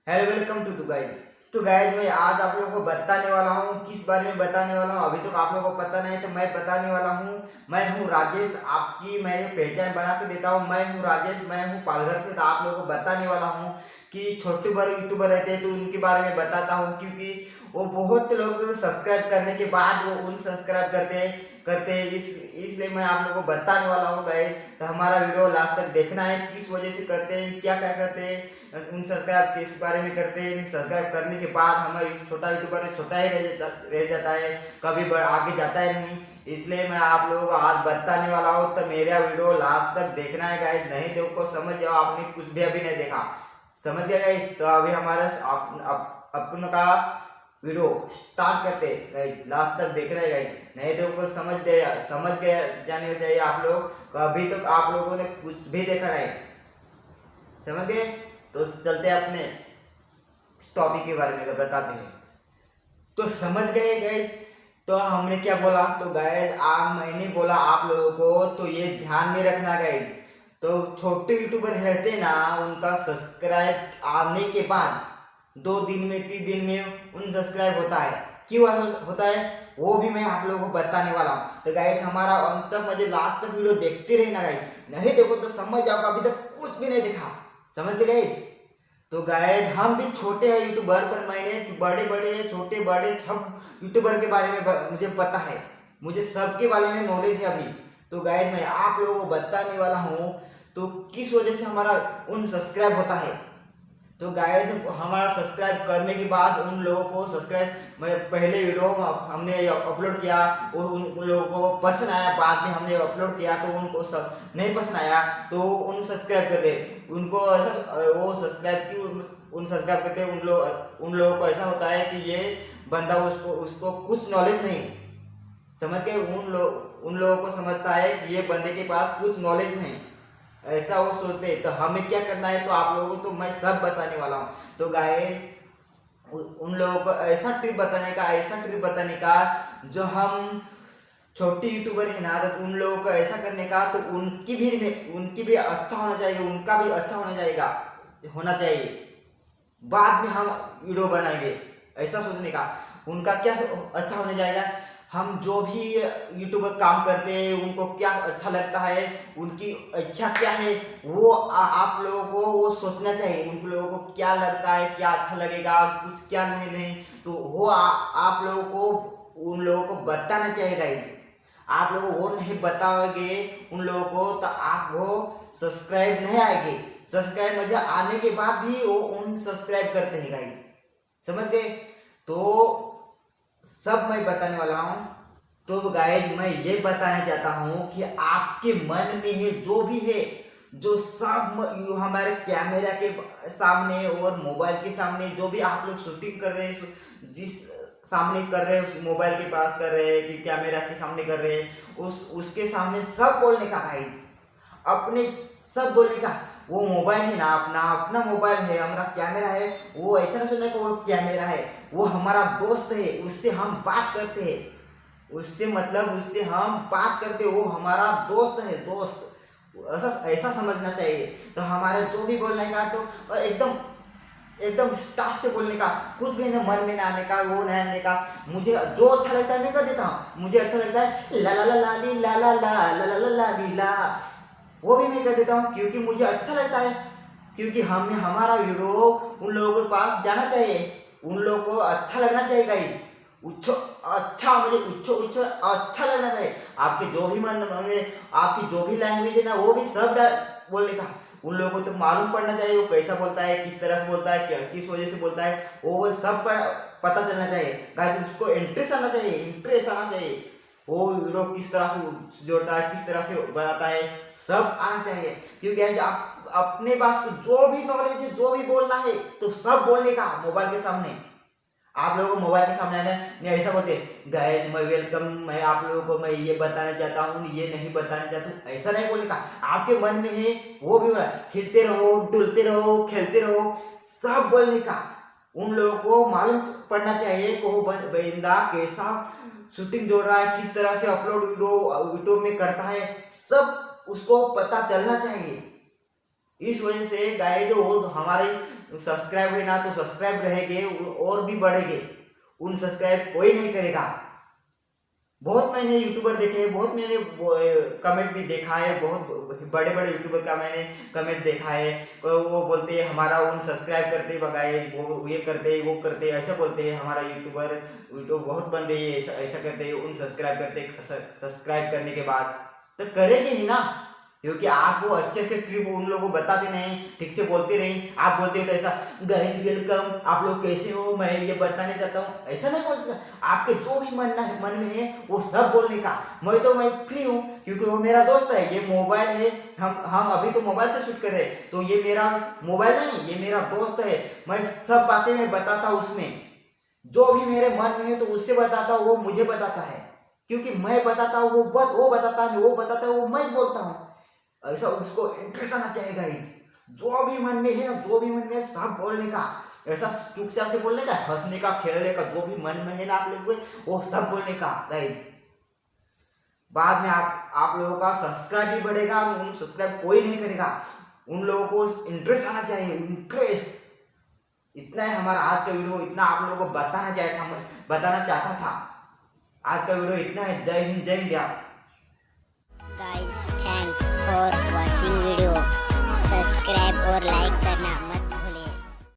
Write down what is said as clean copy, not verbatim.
Hello welcome to guys. तो guys मैं आज आप लोगों को बताने वाला हूँ, किस बारे में बताने वाला हूँ अभी तक आप लोगों को पता नहीं है, तो मैं बताने वाला हूँ। मैं हूँ राजेश, आपकी मैं पहचान बना के देता हूँ। मैं हूँ राजेश, मैं हूँ पालघर से। तो आप लोगों को बताने वाला हूँ कि छोटे बड़े यूट्यूबर रहते हैं तो उनके बारे में बताता हूँ, क्योंकि वो बहुत लोग सब्सक्राइब करने के बाद वो अनसब्सक्राइब करते हैं इसलिए मैं आप लोगों को बताने वाला हूँ गाइस। तो हमारा वीडियो लास्ट तक देखना है, किस वजह से करते हैं, क्या क्या करते हैं, अनसब्सक्राइब किस बारे में करते हैं। सब्सक्राइब करने के बाद हमारा छोटा यूट्यूबर है, छोटा ही रह जाता है, कभी आगे जाता है नहीं। इसलिए मैं आप लोगों को आज बताने वाला हूँ, तो मेरा वीडियो लास्ट तक देखना है गाइस। नहीं देखो समझ जाओ, आपने कुछ भी अभी नहीं देखा, समझ गए गाइस। तो अभी हमारा अपन का वीडियो स्टार्ट करते हैं गाइस, लास्ट तक देख रहे गाइस। नहीं देखो समझ गए जाने चाहिए आप लोग। अभी तक आप लोगों ने कुछ भी देखा नहीं, समझ गए। तो चलते हैं अपने टॉपिक के बारे में बताते हैं। तो समझ गए गाइस, तो हमने क्या बोला, तो गाइस मैंने बोला आप लोगों को, तो ये ध्यान में रखना गाइस। तो छोटे यूट्यूबर रहते ना, उनका सब्सक्राइब आने के बाद 2 दिन में 3 दिन में अनसब्सक्राइब होता है। क्यों होता है वो भी मैं आप लोगों को बताने वाला हूँ। तो गाइस हमारा अंत तक मुझे लास्ट तक वीडियो देखते रहना गाइस। नहीं देखो तो समझ जाओगे अभी तक कुछ भी नहीं देखा, समझ गए गाइस। तो गाइस हम भी छोटे हैं यूट्यूबर, पर मैंने बड़े बड़े छोटे बड़े सब यूट्यूबर के बारे में मुझे पता है, मुझे सबके बारे में नॉलेज है अभी। तो गाइस मैं आप लोगों को बताने वाला हूँ, तो किस वजह से हमारा अनसब्सक्राइब होता है। तो गाइस हमारा सब्सक्राइब करने के बाद उन लोगों को सब्सक्राइब, मैं पहले वीडियो हमने अपलोड किया और उन लोगों को पसंद आया, बाद में हमने अपलोड किया तो उनको सब नहीं पसंद आया तो उन सब्सक्राइब कर दे उनको। ऐसा वो सब्सक्राइब क्यों उन सब्सक्राइब करते हैं, उन लोगों को ऐसा होता है कि ये बंदा उसको कुछ नॉलेज नहीं, समझ के उन लोगों को समझता है कि ये बंदे के पास कुछ नॉलेज नहीं, ऐसा वो सोचते हैं। तो हमें क्या करना है, तो आप लोगों को तो मैं सब बताने वाला हूँ। तो गाइस उन लोगों को ऐसा ट्रिक बताने का जो हम छोटी यूट्यूबर है ना, तो उन लोगों को ऐसा करने का, तो उनकी भी अच्छा होना चाहिए, उनका भी अच्छा होना चाहिए। बाद में हम वीडियो बनाएंगे, ऐसा सोचने का। उनका क्या अच्छा होने जाएगा, हम जो भी यूट्यूबर काम करते हैं उनको क्या अच्छा लगता है, उनकी इच्छा क्या है, वो आप लोगों को वो सोचना चाहिए। उन लोगों को क्या लगता है, क्या अच्छा लगेगा, कुछ क्या नहीं, तो वो आप लोगों को उन लोगों को बताना चाहिए गाइस। आप लोगों को वो नहीं बताओगे उन लोगों को, तो आप वो सब्सक्राइब नहीं आएंगे। सब्सक्राइब मुझे आने के बाद भी वो अनसब्सक्राइब करते हैं गाइस, समझ गए। तो सब मैं बताने वाला हूँ। तो गाइस मैं ये बताना चाहता हूँ कि आपके मन में है जो भी है, जो सब हमारे कैमरा के सामने और मोबाइल के सामने जो भी आप लोग शूटिंग कर रहे हैं, जिस सामने कर रहे हैं, उस मोबाइल के पास कर रहे हैं कि कैमरा के सामने कर रहे हैं, उसके सामने सब बोलने का गाइस, अपने सब बोलने का। वो मोबाइल है ना, अपना मोबाइल है, हमारा कैमरा है, वो ऐसा नहीं सुनना कि वो कैमरा है, वो हमारा दोस्त है, उससे हम बात करते हैं, उससे हम बात करते हैं, वो हमारा दोस्त है, दोस्त, ऐसा समझना चाहिए। तो हमारा जो भी बोलने का, तो एकदम स्टार्ट से बोलने का, कुछ भी ना मन में ना आने का, वो नहीं आने का। मुझे जो अच्छा लगता है मैं कर देता हूँ। मुझे अच्छा लगता है ला ला ला ला ली ला ला ला ला ला ला ला ली ला, वो भी मैं कर देता हूँ, क्योंकि मुझे अच्छा लगता है। क्योंकि हमारा वीडियो उन लोगों के पास जाना चाहिए, उन लोगों को अच्छा लगना चाहिए गाइस। उच्छो अच्छा, मुझे उच्छो अच्छा लगना चाहिए। आपके जो भी मन में, आपकी जो भी लैंग्वेज है ना, वो भी सब बोलने का। उन लोगों को तो मालूम पड़ना चाहिए वो कैसा बोलता है, किस तरह से बोलता है, किस वजह से बोलता है, वो सब पता चलना चाहिए गाइस। उसको इंटरेस्ट आना चाहिए, वो वीडियो किस तरह से जोड़ता है, किस तरह से बनाता है, सब आना चाहिए। क्योंकि आप अपने पास जो भी नॉलेज है, जो भी बोलना है, तो सब बोलने का मोबाइल के सामने। आप लोगों को मोबाइल के सामने आना नहीं, ऐसा बोलते गाइस मैं वेलकम, मैं आप लोगों को मैं ये बताना चाहता हूँ, ये नहीं बताना चाहता हूँ, ऐसा नहीं बोलने का। आपके मन में है वो भी बोला, खिलते रहो, डुलते रहो, खेलते रहो, सब बोलने का। उन लोगों को मालूम पड़ना चाहिए कि वो बंदा कैसा शूटिंग जोड़ रहा है, किस तरह से अपलोड वीडियो में करता है, सब उसको पता चलना चाहिए। इस वजह से गाइस जो हमारे सब्सक्राइब है ना तो सब्सक्राइब रहेंगे और भी बढ़ेंगे, उन सब्सक्राइब कोई नहीं करेगा। बहुत मैंने यूट्यूबर देखे हैं, बहुत मैंने कमेंट भी देखा है, बहुत बड़े बड़े यूट्यूबर का मैंने कमेंट देखा है। वो बोलते हैं हमारा उन सब्सक्राइब करते बगाए, वो ये करते वो करते ऐसे बोलते हैं। हमारा यूट्यूब बहुत बंदे ऐसा ऐसा करते हैं, उन सब्सक्राइब करने के बाद तो करेंगे ही ना, क्योंकि आप वो अच्छे से ट्रिप उन लोगों को बताते नहीं, ठीक से बोलते नहीं। आप बोलते हो तो ऐसा गाइस वेलकम, आप लोग कैसे हो, मैं ये बताने चाहता हूँ, ऐसा नहीं बोलते। आपके जो भी मन में है वो सब बोलने का। मैं फ्री हूँ क्योंकि वो मेरा दोस्त है, ये मोबाइल है, हम अभी तो मोबाइल से शूट कर रहे हैं, तो ये मेरा मोबाइल नहीं, ये मेरा दोस्त है। मैं सब बातें मैं बताता हूँ उसमें, जो भी मेरे मन में है तो उससे बताता हूँ, वो मुझे बताता है। क्योंकि मैं बताता हूँ वो बताता है, वो बताता है वो मैं बोलता हूँ। ऐसा उसको इंटरेस्ट आना चाहिए गाइस। जो भी मन में है ना, जो भी मन में है सब बोलने का, ऐसा चुपचाप से बोलने का, हंसने का, खेलने का, जो भी मन में है ना आप लोगों को वो सब बोलने का गाइस। बाद में आप लोगों का सब्सक्राइब भी बढ़ेगा, उन सब्सक्राइब कोई नहीं करेगा, उन लोगों को इंटरेस्ट आना चाहिए, इंटरेस्ट। इतना है हमारा आज का वीडियो, इतना आप लोगों को बताना चाहता था। आज का वीडियो इतना है। जय हिंद, जय India. Guys, thanks for watching video. Subscribe और like करें।